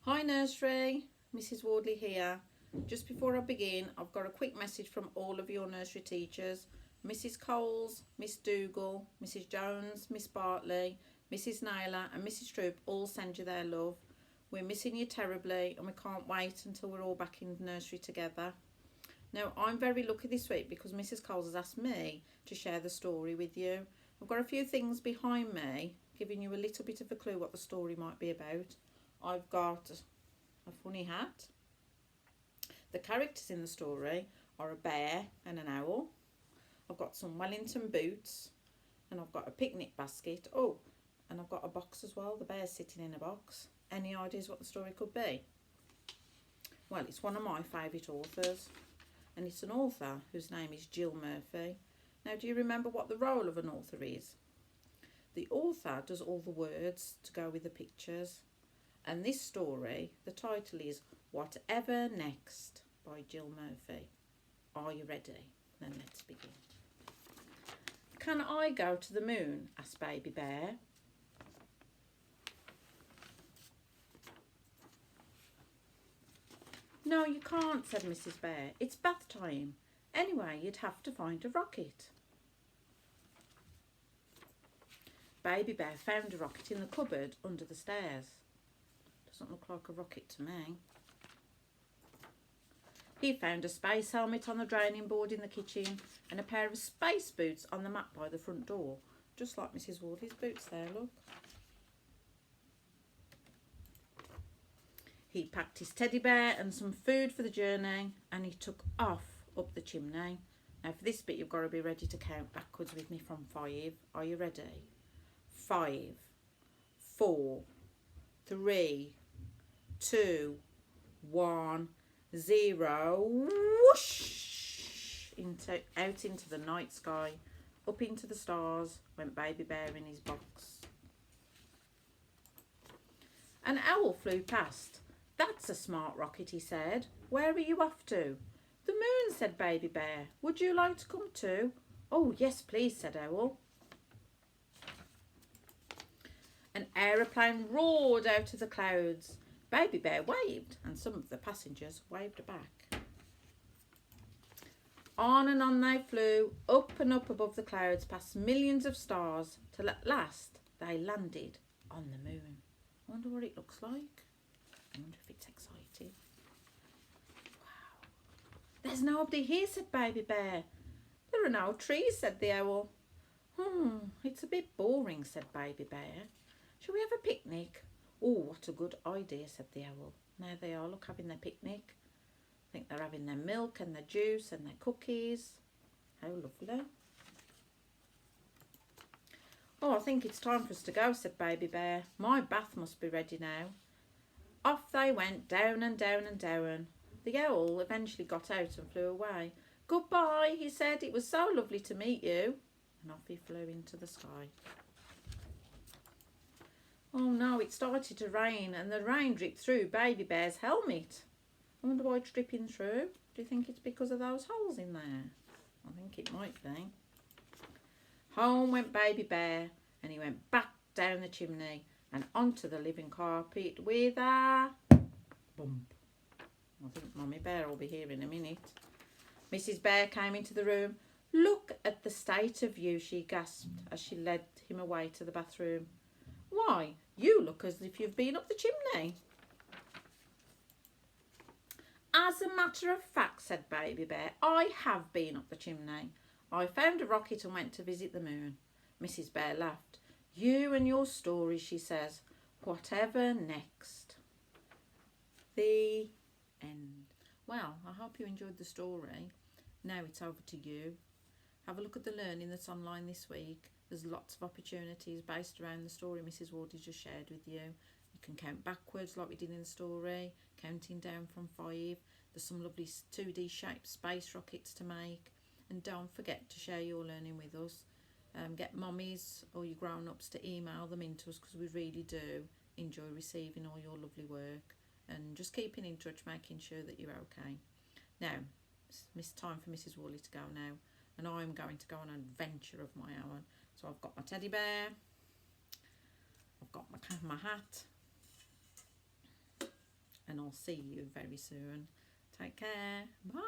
Hi Nursery, Mrs Wardley here. Just before I begin, I've got a quick message from all of your nursery teachers. Mrs Coles, Miss Dougal, Mrs Jones, Miss Bartley, Mrs Naylor and Mrs Troop all send you their love. We're missing you terribly and we can't wait until we're all back in nursery together. Now, I'm very lucky this week because Mrs Coles has asked me to share the story with you. I've got a few things behind me, giving you a little bit of a clue what the story might be about. I've got a funny hat. The characters in the story are a bear and an owl. I've got some Wellington boots and I've got a picnic basket. Oh, and I've got a box as well. The bear's sitting in a box. Any ideas what the story could be? Well, it's one of my favourite authors, and it's an author whose name is Jill Murphy. Now, do you remember what the role of an author is? The author does all the words to go with the pictures. And this story, the title is Whatever Next by Jill Murphy. Are you ready? Then let's begin. Can I go to the moon? Asked Baby Bear. No, you can't, said Mrs Bear. It's bath time. Anyway, you'd have to find a rocket. Baby Bear found a rocket in the cupboard under the stairs. Doesn't look like a rocket to me. He found a space helmet on the draining board in the kitchen and a pair of space boots on the mat by the front door. Just like Mrs Wardley's boots there, look. He packed his teddy bear and some food for the journey and he took off up the chimney. Now for this bit you've got to be ready to count backwards with me from 5. Are you ready? 5, 4, 3, 2, 1, 0. Whoosh! Out into the night sky, up into the stars went Baby Bear in his box. An owl flew past. That's a smart rocket, he said. Where are you off to? The moon, said Baby Bear. Would you like to come too? Oh, yes, please, said Owl. An aeroplane roared out of the clouds. Baby Bear waved and some of the passengers waved back. On and on they flew, up and up above the clouds, past millions of stars, till at last they landed on the moon. I wonder what it looks like. I wonder if it's exciting. Wow. There's nobody here, said Baby Bear. There are no trees, said the owl. It's a bit boring, said Baby Bear. Shall we have a picnic? Oh, what a good idea, said the owl. There they are, look, having their picnic. I think they're having their milk and their juice and their cookies. How lovely. Oh, I think it's time for us to go, said Baby Bear. My bath must be ready now. Off they went, down and down and down. The owl eventually got out and flew away. Goodbye, he said. It was so lovely to meet you. And off he flew into the sky. Oh no, it started to rain and the rain dripped through Baby Bear's helmet. I wonder why it's dripping through. Do you think it's because of those holes in there? I think it might be. Home went Baby Bear and he went back down the chimney and onto the living carpet with a bump. I think Mummy Bear will be here in a minute. Mrs Bear came into the room. Look at the state of you, she gasped as she led him away to the bathroom. Why, you look as if you've been up the chimney. As a matter of fact, said Baby Bear, I have been up the chimney. I found a rocket and went to visit the moon. Mrs Bear laughed. You and your stories, she says. Whatever next? The end. Well, I hope you enjoyed the story. Now it's over to you. Have a look at the learning that's online this week. There's lots of opportunities based around the story Mrs Wardley just shared with you. You can count backwards like we did in the story, counting down from 5. There's some lovely 2D shaped space rockets to make. And don't forget to share your learning with us. Get mummies or your grown-ups to email them into us because we really do enjoy receiving all your lovely work. And just keeping in touch, making sure that you're okay. Now, it's time for Mrs Wardley to go now. And I'm going to go on an adventure of my own. So I've got my teddy bear, I've got my hat, and I'll see you very soon. Take care. Bye.